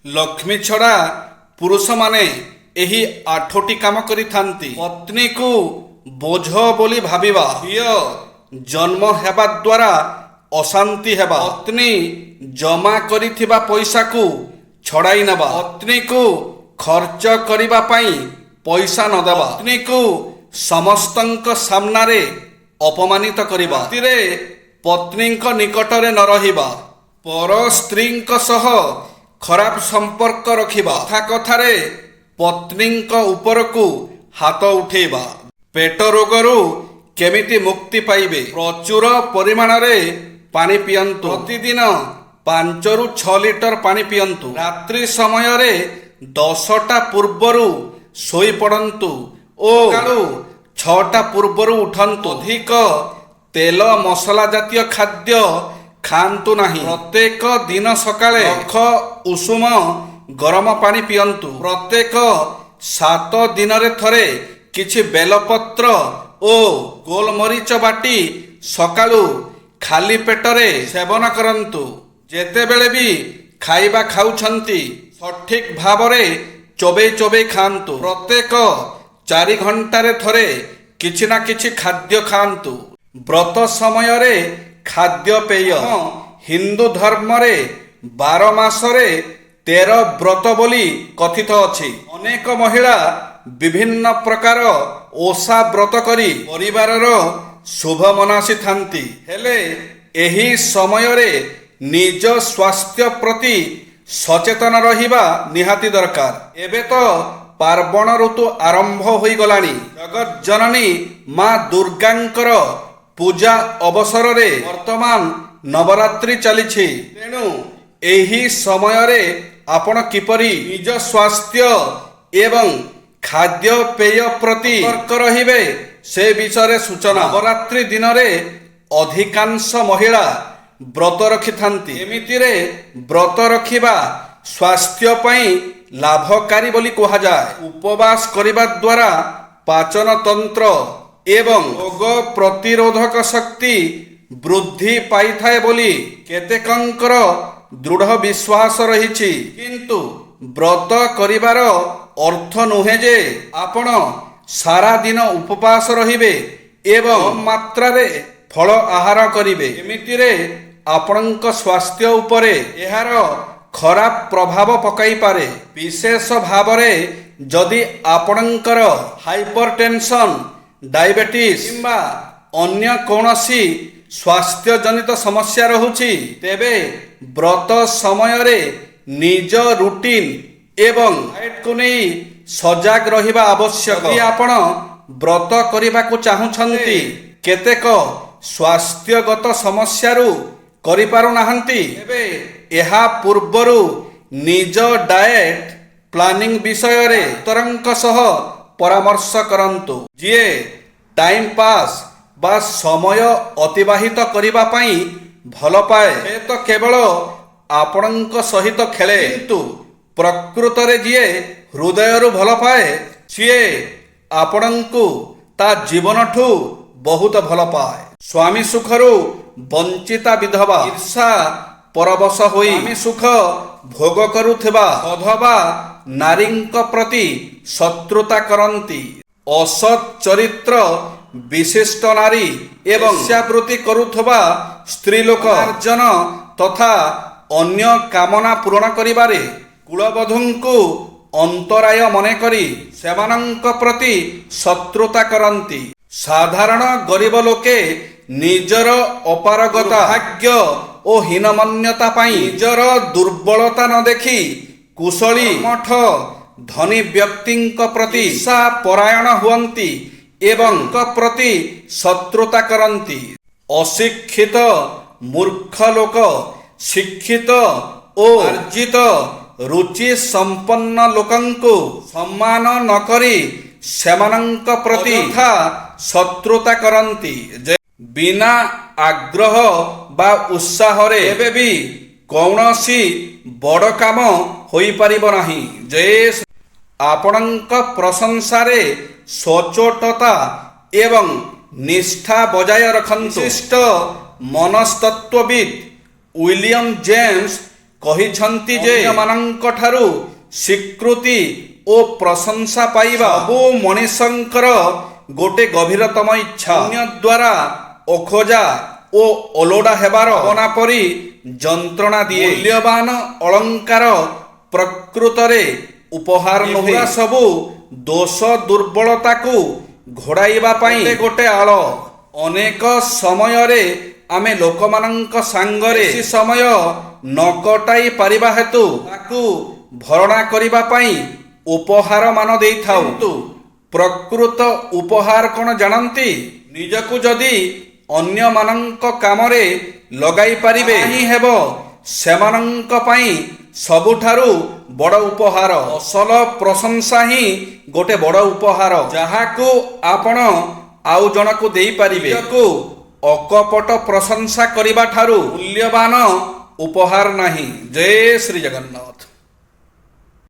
ଲକ୍ଷ୍ମୀ ଛଡ଼ା ପୁରୁଷମାନେ ଏହି 8ଟି କାମ କରିଥାନ୍ତି। ପତ୍ନୀକୁ ବୋଝ ବୋଲି ଭାବିବା, ଝିଅ ଜନ୍ମ ହେବା ଦ୍ୱାରା ଅଶାନ୍ତି ହେବା, ପତ୍ନୀ ଜମା କରିଥିବା ପଇସାକୁ ଛଡ଼ାଇ ନେବା, ପତ୍ନୀକୁ ଖର୍ଚ୍ଚ କରିବା ପାଇଁ ପଇସା ନ ଦେବା, ପତ୍ନୀକୁ ସମସ୍ତଙ୍କ ସାମ୍ନାରେ ଅପମାନିତ କରିବା, ରାତିରେ ପତ୍ନୀଙ୍କ ନିକଟରେ ନ ରହିବା, ପର ସ୍ତ୍ରୀଙ୍କ ସହ ଖରାପ ସମ୍ପର୍କ ରଖିବା, କଥା କଥାରେ ପତ୍ନୀଙ୍କ ଉପରକୁ ହାତ ଉଠେଇବା। ପେଟ ରୋଗରୁ କେମିତି ମୁକ୍ତି ପାଇବେ? ପ୍ରଚୁର ପରିମାଣରେ ପାଣି ପିଅନ୍ତୁ। ପ୍ରତିଦିନ 5ରୁ 6 ଲିଟର ପାଣି ପିଅନ୍ତୁ। ରାତ୍ରି ସମୟରେ 10ଟା ପୂର୍ବରୁ ଶୋଇପଡ଼ନ୍ତୁ ଓ ସକାଳୁ 6ଟା ପୂର୍ବରୁ ଉଠନ୍ତୁ। ଅଧିକ ତେଲ ମସଲା ଜାତୀୟ ଖାଦ୍ୟ ଖାଆନ୍ତୁ ନାହିଁ। ପ୍ରତ୍ୟେକ ଦିନ ସକାଳେ ନଖ ଉଷୁମ ଗରମ ପାଣି ପିଅନ୍ତୁ। ପ୍ରତ୍ୟେକ 7 ଦିନରେ ଥରେ କିଛି ବେଲପତ୍ର ଓ ଗୋଲମରିଚ ବାଟି ସକାଳୁ ଖାଲି ପେଟରେ ସେବନ କରନ୍ତୁ। ଯେତେବେଳେ ବି ଖାଇବା ଖାଉଛନ୍ତି ସଠିକ୍ ଭାବରେ ଚୋବେଇ ଚୋବେଇ ଖାଆନ୍ତୁ। ପ୍ରତ୍ୟେକ 4 ଘଣ୍ଟାରେ ଥରେ କିଛି ନା କିଛି ଖାଦ୍ୟ ଖାଆନ୍ତୁ। ବ୍ରତ ସମୟରେ ଖାଦ୍ୟପେୟ। ହିନ୍ଦୁ ଧର୍ମରେ 12 ମାସରେ 13 ବ୍ରତ ବୋଲି କଥିତ ଅଛି। ଅନେକ ମହିଳା ବିଭିନ୍ନ ପ୍ରକାର ଓଷା ବ୍ରତ କରି ପରିବାରର ଶୁଭ ମନାସିଥାନ୍ତି। ହେଲେ ଏହି ସମୟରେ ନିଜ ସ୍ୱାସ୍ଥ୍ୟ ପ୍ରତି ସଚେତନ ରହିବା ନିହାତି ଦରକାର। ଏବେ ତ ପାର୍ବଣ ଋତୁ ଆରମ୍ଭ ହୋଇଗଲାଣି। ଜଗତଜନନୀ ମା ଦୁର୍ଗାଙ୍କର ପୂଜା ଅବସରରେ ବର୍ତ୍ତମାନ ନବରାତ୍ରି ଚାଲିଛି। ତେଣୁ ଏହି ସମୟରେ ଆପଣ କିପରି ନିଜ ସ୍ୱାସ୍ଥ୍ୟ ଏବଂ ଖାଦ୍ୟପେୟ ପ୍ରତି ସତର୍କ ରହିବେ ସେ ବିଷୟରେ ସୂଚନା। ନବରାତ୍ରି ଦିନରେ ଅଧିକାଂଶ ମହିଳା ବ୍ରତ ରଖିଥାନ୍ତି। ଏମିତିରେ ବ୍ରତ ରଖିବା ସ୍ୱାସ୍ଥ୍ୟ ପାଇଁ ଲାଭକାରୀ ବୋଲି କୁହାଯାଏ। ଉପବାସ କରିବା ଦ୍ୱାରା ପାଚନ ତନ୍ତ୍ର ଏବଂ ରୋଗ ପ୍ରତିରୋଧକ ଶକ୍ତି ବୃଦ୍ଧି ପାଇଥାଏ ବୋଲି କେତେକଙ୍କର ଦୃଢ଼ ବିଶ୍ୱାସ ରହିଛି। କିନ୍ତୁ ବ୍ରତ କରିବାର ଅର୍ଥ ନୁହେଁ ଯେ ଆପଣ ସାରା ଦିନ ଉପବାସ ରହିବେ ଏବଂ ମାତ୍ରାରେ ଫଳ ଆହାର କରିବେ। ଏମିତିରେ ଆପଣଙ୍କ ସ୍ୱାସ୍ଥ୍ୟ ଉପରେ ଏହାର ଖରାପ ପ୍ରଭାବ ପକାଇପାରେ। ବିଶେଷ ଭାବରେ ଯଦି ଆପଣଙ୍କର ହାଇପରଟେନସନ, ଡାଇବେଟିସ୍ କିମ୍ବା ଅନ୍ୟ କୌଣସି ସ୍ୱାସ୍ଥ୍ୟଜନିତ ସମସ୍ୟା ରହୁଛି ତେବେ ବ୍ରତ ସମୟରେ ନିଜ ରୁଟିନ ଏବଂ ଡାଏଟକୁ ନେଇ ସଜାଗ ରହିବା ଆବଶ୍ୟକ। ଯଦି ଆପଣ ବ୍ରତ କରିବାକୁ ଚାହୁଁଛନ୍ତି କେତେକ ସ୍ୱାସ୍ଥ୍ୟଗତ ସମସ୍ୟାରୁ କରିପାରୁନାହାନ୍ତି ତେବେ ଏହା ପୂର୍ବରୁ ନିଜ ଡାଏଟ ପ୍ଲାନିଂ ବିଷୟରେ ଡାକ୍ତରଙ୍କ ସହ ପରାମର୍ଶ କରନ୍ତୁ। ଯିଏ ଟାଇମ ପାସ୍ ବା ସମୟ ଅତିବାହିତ କରିବା ପାଇଁ ଭଲ ପାଏ ସେ ତ କେବଳ ଆପଣଙ୍କ ସହିତ ଖେଳେ, କିନ୍ତୁ ପ୍ରକୃତରେ ଯିଏ ହୃଦୟରୁ ଭଲ ପାଏ ସିଏ ଆପଣଙ୍କୁ ତା ଜୀବନଠୁ ବହୁତ ଭଲ ପାଏ। ସ୍ୱାମୀ ସୁଖରୁ ବଞ୍ଚିତା ବିଧବା ଈର୍ଷା ପରବଶ ହୋଇ ସ୍ୱାମୀ ସୁଖ ଭୋଗ କରୁଥିବା ଅଧବା ନାରୀଙ୍କ ପ୍ରତି ଶତ୍ରୁତା କରନ୍ତି। ଅସତ୍ ଚରିତ୍ର ବିଶିଷ୍ଟ ନାରୀ ଏବଂ ବେଶ୍ୟାବୃତ୍ତି କରୁଥିବା ସ୍ତ୍ରୀ ଲୋକ ଅର୍ଜନ ତଥା ଅନ୍ୟ କାମନା ପୂରଣ କରିବାରେ କୁଳବଧୂଙ୍କୁ ଅନ୍ତରାୟ ମନେକରି ସେମାନଙ୍କ ପ୍ରତି ଶତ୍ରୁତା କରନ୍ତି। ସାଧାରଣ ଗରିବ ଲୋକେ ନିଜର ଅପାରଗତା, ଭାଗ୍ୟ ଓ ହୀନମନ୍ୟତା ପାଇଁ ନିଜର ଦୁର୍ବଳତା ନ ଦେଖି କୁଶଳୀ ମଠ ଧନୀ ବ୍ୟକ୍ତିଙ୍କ ପ୍ରତି ଈର୍ଷା ପରାୟଣ ହୁଅନ୍ତି ଏବଂ ପ୍ରତି ଶତ୍ରୁତା କରନ୍ତି। ଅଶିକ୍ଷିତ ମୂର୍ଖ ଲୋକ ଶିକ୍ଷିତ ଓ ମାର୍ଜିତ ରୁଚି ସମ୍ପନ୍ନ ଲୋକଙ୍କୁ ସମ୍ମାନ ନ କରି ସେମାନଙ୍କ ପ୍ରତି ଶତ୍ରୁତା କରନ୍ତି। ବିନା ଆଗ୍ରହ ବା ଉତ୍ସାହରେ କେବେ ବି କୌଣସି ବଡ଼ କାମ ହୋଇପାରିବ ନାହିଁ। ଯେ ଆପଣଙ୍କ ପ୍ରଶଂସାରେ ସଚ୍ଚୋଟତା ଏବଂ ନିଷ୍ଠା ବଜାୟ ରଖନ୍ତୁ। ବିଶିଷ୍ଟ ମନସ୍ତତ୍ତ୍ୱବିତ୍ ୱିଲିୟମ ଜେମ୍ସ କହିଛନ୍ତି ଯେ ଅନ୍ୟମାନଙ୍କ ଠାରୁ ସ୍ୱୀକୃତି ଓ ପ୍ରଶଂସା ପାଇବା ସବୁ ମଣିଷଙ୍କର ଗୋଟେ ଗଭୀରତମ ଇଚ୍ଛା। ଅନ୍ୟ ଦ୍ୱାରା ଅଖୋଜା ଓ ଅଲୋଡ଼ା ହେବାର ଭାବନା ପରି ଯନ୍ତ୍ରଣା ଦିଏ। ମୂଲ୍ୟବାନ ଅଳଙ୍କାର ପ୍ରକୃତରେ ଉପହାର ନୁହେଁ, ସବୁ ଦୋଷ ଦୁର୍ବଳତାକୁ ଘୋଡ଼ାଇବା ପାଇଁ ଗୋଟେ ଆଳ। ଅନେକ ସମୟରେ ଆମେ ଲୋକମାନଙ୍କ ସାଙ୍ଗରେ କିଛି ସମୟ ନ କଟାଇ ପାରିବା ହେତୁ ତାକୁ ଭରଣା କରିବା ପାଇଁ ଉପହାର ମାନ ଦେଇଥାଉ। ପ୍ରକୃତ ଉପହାର କ'ଣ ଜାଣନ୍ତି? ନିଜକୁ ଯଦି ଅନ୍ୟମାନଙ୍କ କାମରେ ଲଗାଇ ପାରିବେ ହିଁ ହେବ ସେମାନଙ୍କ ପାଇଁ ସବୁଠାରୁ ବଡ଼ ଉପହାର। ଅସଲ ପ୍ରଶଂସା ହିଁ ଗୋଟେ ବଡ଼ ଉପହାର, ଯାହାକୁ ଆପଣ ଆଉ ଜଣକୁ ଦେଇପାରିବେ। ନିଜକୁ ଅକପଟ ପ୍ରଶଂସା କରିବା ଠାରୁ ମୂଲ୍ୟବାନ ଉପହାର ନାହିଁ। ଜୟ ଶ୍ରୀ ଜଗନ୍ନାଥ।